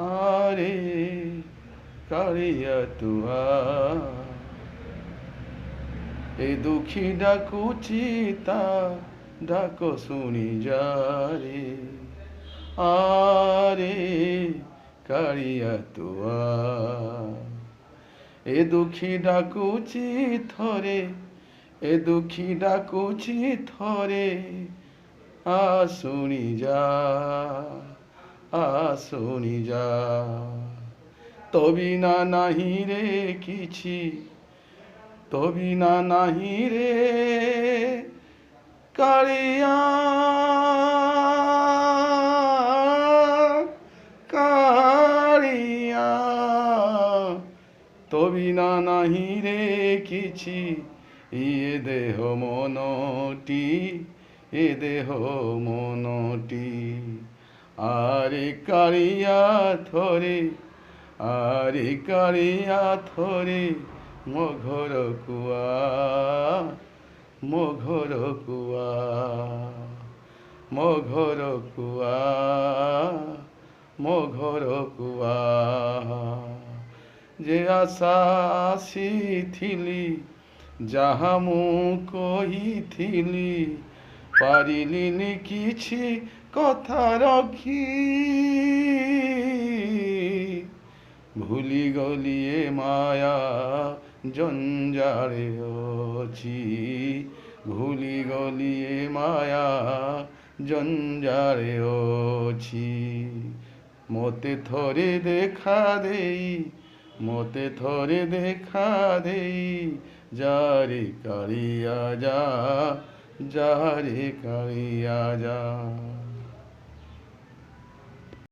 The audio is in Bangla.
আরে কারিয়া তুয়া এ দুঃখী ডাকুচি তা ডাক শুনি যারে আরে কারিয়া তুয়া এ দুঃখী ডাকুচি থরে এ দুঃখী ডাকুচি থরে আসুনি যা আসুনি যা তবিনা নাহি রে কিছু তবিনা নাহি রে কারিয়া কারিয়া তবিনা নাহি রে কিছু ইয়ে দেহ মনটি এ দেহ মনটি আরে কারিয়া থরে আরে কারিয়া থরে মঘর কুয়া মঘর কুয়া মঘর কুয়া মঘর কুয়া যে আশা আসিথিলি যাহা ମୁଁ କହିଥିଲି ପାରିଲିନି କିଛି କଥା ରଖି ଭୁଲିଗଲି ଏ ମାୟା ଜଞ୍ଜାଳେ ଅଛି ଭୁଲିଗଲି ଏ ମାୟା ଜଞ୍ଜାଳେ ଅଛି ମୋତେ ଥରେ ଦେଖା ଦେଇ ମୋତେ ଥରେ ଦେଖା ଦେଇ যারে কালিয়া যা যারে কালিয়া যা